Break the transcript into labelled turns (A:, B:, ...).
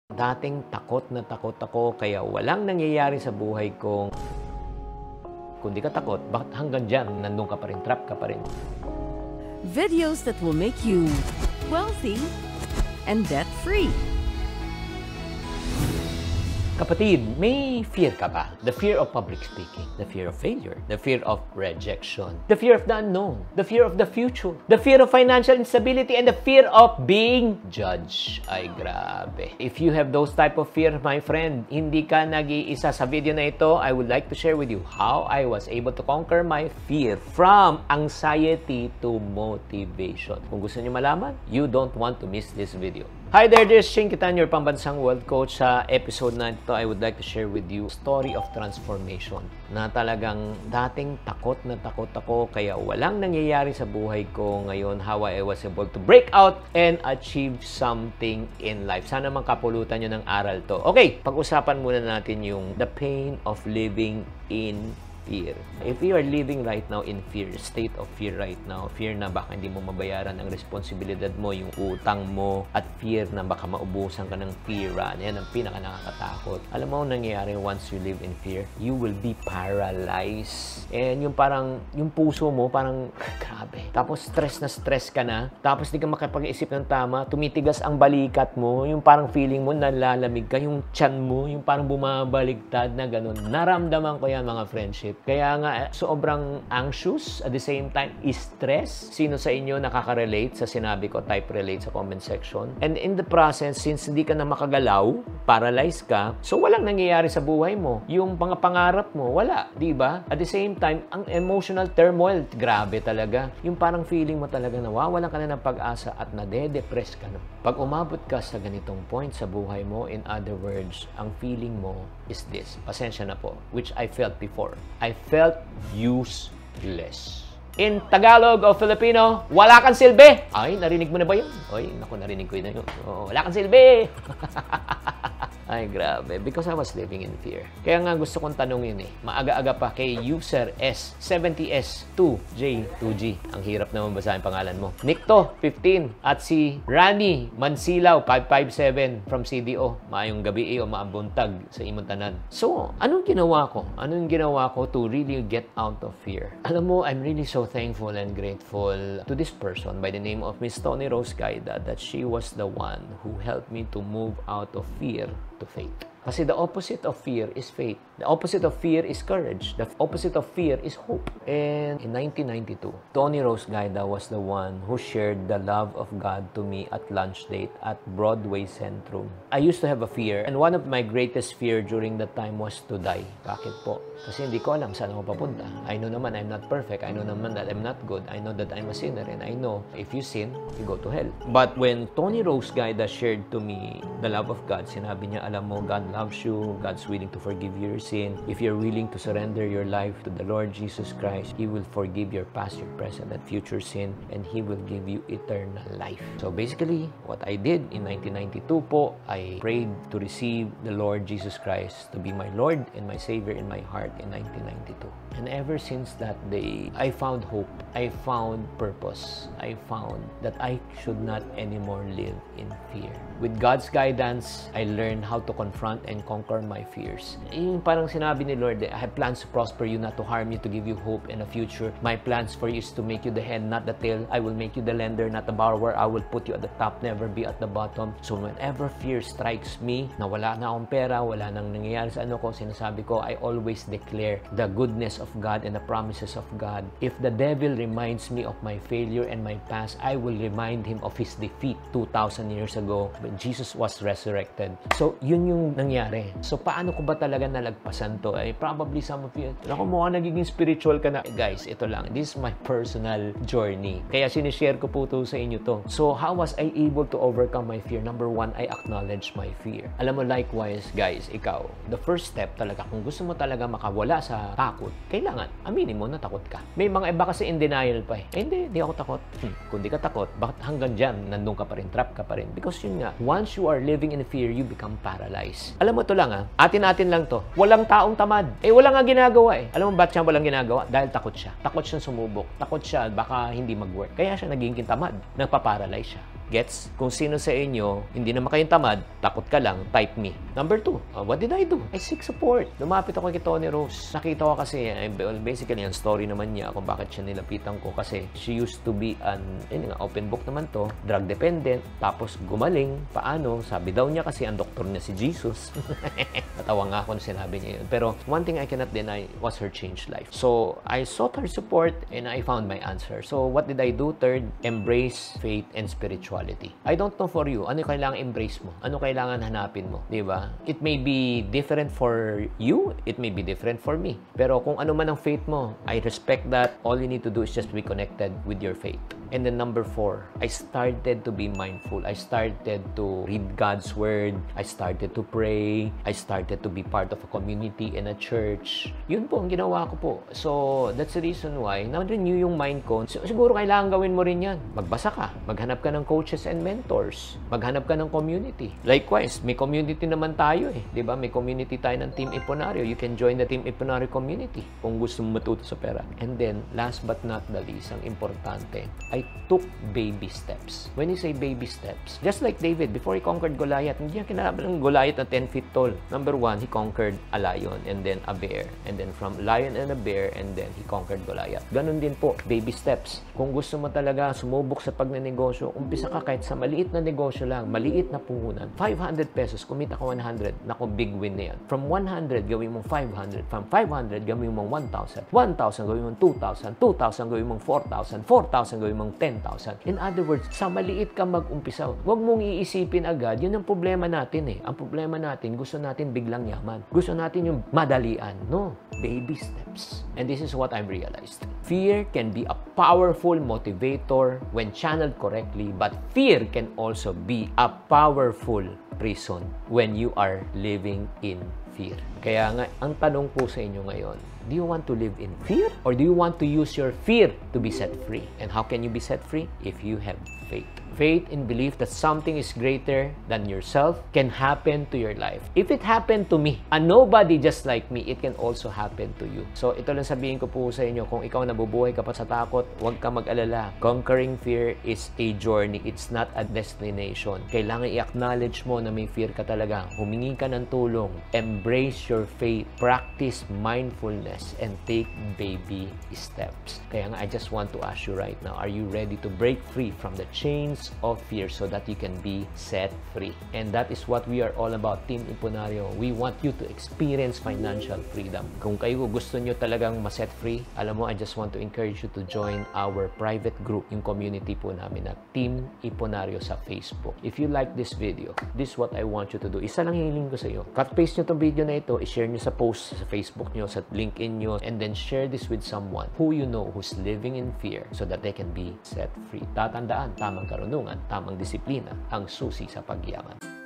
A: Dating takot na takot ako kaya walang nangyayari sa buhay kong kung di ka takot, bakit hanggang dyan nandun ka pa rin, trap ka pa rin.
B: Videos that will make you wealthy and debt-free.
A: Kapatid, may fear ka ba? The fear of public speaking, the fear of failure, the fear of rejection, the fear of the unknown, the fear of the future, the fear of financial instability, and the fear of being judged. Ay, grabe. If you have those type of fear, my friend, hindi ka nag-iisa. Sa video na ito, I would like to share with you how I was able to conquer my fear from anxiety to motivation. Kung gusto niyo malaman, you don't want to miss this video. Hi there, this is Shane Kitan, your pambansang world coach. Sa episode na ito, I would like to share with you story of transformation na talagang dating takot na takot ako kaya walang nangyayari sa buhay ko ngayon, how I was able to break out and achieve something in life. Sana makapulutan nyo ng aral to. Okay, pag-usapan muna natin yung the pain of living in fear. If you are living right now in fear, state of fear right now, fear na baka hindi mo mabayaran ang responsibilidad mo, yung utang mo, at fear na baka maubusan ka ng pira, yan ang pinaka nakakatakot. Alam mo ang nangyayari once you live in fear? You will be paralyzed. And yung parang, yung puso mo parang, grabe. Tapos stress na stress ka na, tapos di ka makapag-isip ng tama, tumitigas ang balikat mo, yung parang feeling mo nalalamig ka, yung tiyan mo, yung parang bumabaligtad na ganun. Naramdaman ko yan mga friendship. Kaya nga, sobrang anxious, at the same time, stress. Sino sa inyo nakaka-relate sa sinabi ko? Type relate sa comment section. And in the process, since hindi ka na makagalaw, paralyzed ka, so walang nangyayari sa buhay mo. Yung mga pangarap mo, wala. Diba? At the same time, ang emotional turmoil, grabe talaga. Yung parang feeling mo talaga nawawalan ka na ng pag-asa at nade-depress ka na. Pag umabot ka sa ganitong point sa buhay mo, in other words, ang feeling mo is this. Pasensya na po, which I felt before. I felt useless. In Tagalog o Filipino, wala kang silbi. Ay, narinig mo na ba yun? Ay, naku, narinig ko yun. Wala kang silbi. Ay, grabe. Because I was living in fear. Kaya nga gusto kong tanongin maaga-aga pa kay user S70S2J2G. Ang hirap naman basahin pangalan mo. Nikto, 15. At si Rani Mansilaw, 557 from CDO. Maayong gabi o maabuntag sa imong tanan. So, anong ginawa ko? Anong ginawa ko to really get out of fear? Alam mo, I'm really so thankful and grateful to this person by the name of Miss Tony Rose Gaida that she was the one who helped me to move out of fear to faith. Kasi the opposite of fear is faith. The opposite of fear is courage. The opposite of fear is hope. And in 1992, Tony Rose Gaida was the one who shared the love of God to me at lunch date at Broadway Centrum. I used to have a fear, and one of my greatest fear during that time was to die. Bakit po? Kasi hindi ko alam saan ako papunta. I know naman I'm not perfect. I know naman that I'm not good. I know that I'm a sinner, and I know if you sin, you go to hell. But when Tony Rose Gaida shared to me the love of God, sinabi niya, alam mo, God loves you. God's willing to forgive your sin. If you're willing to surrender your life to the Lord Jesus Christ, He will forgive your past, your present, and future sin, and He will give you eternal life. So basically, what I did in 1992 po, I prayed to receive the Lord Jesus Christ to be my Lord and my Savior in my heart in 1992. And ever since that day, I found hope. I found purpose. I found that I should not anymore live in fear. With God's guidance, I learned how to confront and conquer my fears. Yung parang sinabi ni Lord, I have plans to prosper you, not to harm you, to give you hope and a future. My plans for you is to make you the head, not the tail. I will make you the lender, not the borrower. I will put you at the top, never be at the bottom. So whenever fear strikes me, na wala na akong pera, wala nang nangyayari sa ano ko, sinasabi ko, I always declare the goodness of God and the promises of God. If the devil reminds me of my failure and my past, I will remind him of his defeat 2,000 years ago when Jesus was resurrected. So, yun yung nangyari. So, paano ko ba talaga nalagpasan to? Probably some of you, ako mukha nagiging spiritual ka na. Guys, ito lang. This is my personal journey. Kaya sinishare ko po to sa inyo to. So, how was I able to overcome my fear? Number one, I acknowledge my fear. Alam mo, likewise, guys, ikaw, the first step talaga, kung gusto mo talaga makawala sa takot, kailangan, aminin mo na takot ka. May mga iba kasi in denial pa hindi ako takot. Kung di ka takot, bakit hanggang dyan, nandun ka pa rin, trap ka pa rin? Because yun nga, once you are living in fear, you become paralyzed. Alam mo to lang atin-atin lang to. Walang taong tamad. Wala nga ginagawa Alam mo ba't siya walang ginagawa? Dahil takot siya. Takot siya sumubok. Takot siya baka hindi mag-work. Kaya siya naging tamad. Nagpa-paralyze siya. Gets? Kung sino sa inyo, hindi naman kayong tamad, takot ka lang, type me. Number 2, what did I do? I seek support. Lumapit ako kay Tony Rose. Nakita ko kasi, basically, ang story naman niya kung bakit siya nilapitan ko kasi she used to be open book naman to, drug dependent, tapos gumaling. Paano? Sabi daw niya kasi ang doktor niya si Jesus. Natawa nga ako nung sinabi niya yun. Pero one thing I cannot deny was her changed life. So, I sought her support and I found my answer. So, what did I do? Third, embrace faith and spirituality. I don't know for you, ano kailangan embrace mo? Ano kailangan hanapin mo? Diba? It may be different for you, it may be different for me. Pero kung ano man ang faith mo, I respect that. All you need to do is just be connected with your faith. And then number 4, I started to be mindful. I started to read God's Word. I started to pray. I started to be part of a community and a church. Yun po ang ginawa ko po. So, that's the reason why na-renew yung mind ko. Siguro kailangan gawin mo rin yan. Magbasa ka. Maghanap ka ng coaches and mentors. Maghanap ka ng community. Likewise, may community naman tayo eh. Diba? May community tayo ng Team Iponario. You can join the Team Iponario community kung gusto mo matuto sa pera. And then, last but not the least, ang importante, I took baby steps. When you say baby steps, just like David, before he conquered Goliath, hindi niya kinalaban ng Goliath na 10 feet tall. Number 1, he conquered a lion and then a bear. And then from lion and a bear, and then he conquered Goliath. Ganon din po, baby steps. Kung gusto mo talaga sumubok sa pagnenegosyo, umpisa ka kahit sa maliit na negosyo lang, maliit na puhunan. 500 pesos, kumita ka 100. Naku, big win na yan. From 100, gawin mong 500. From 500, gawin mong 1,000. 1,000, gawin mong 2,000. 2,000, gawin mong 4,000. 4,000, gawin mong 10,000. In other words, sa maliit ka mag-umpisa. Huwag mong iisipin agad. Yun ang problema natin eh. Ang problema natin, gusto natin biglang yaman. Gusto natin yung madalian. No. Baby steps. And this is what I've realized. Fear can be a powerful motivator when channeled correctly, but fear can also be a powerful prison when you are living in fear. Kaya nga, ang tanong po sa inyo ngayon, do you want to live in fear or do you want to use your fear to be set free? And how can you be set free? If you have faith. Faith in belief that something is greater than yourself can happen to your life. If it happened to me, and nobody just like me, it can also happen to you. So, ito lang sabihin ko po sa inyo, kung ikaw nabubuhay ka pa sa takot, huwag ka mag-alala. Conquering fear is a journey. It's not a destination. Kailangan i-acknowledge mo na may fear ka talaga. Humingi ka ng tulong. Embrace your faith. Practice mindfulness and take baby steps. Kaya nga, I just want to ask you right now, are you ready to break free from the chains of fear so that you can be set free? And that is what we are all about, Team Iponario. We want you to experience financial freedom. Kung kayo gusto nyo talagang ma-set free, alam mo, I just want to encourage you to join our private group, yung community po namin na Team Iponario sa Facebook. If you like this video, this is what I want you to do. Isa lang hiling ko sa iyo. Cut-paste nyo itong video na ito, i-share nyo sa post sa Facebook nyo, sa LinkedIn nyo, and then share this with someone who you know who's living in fear so that they can be set free. Tatandaan, tamang karunungan, tamang disiplina ang susi sa pagyaman.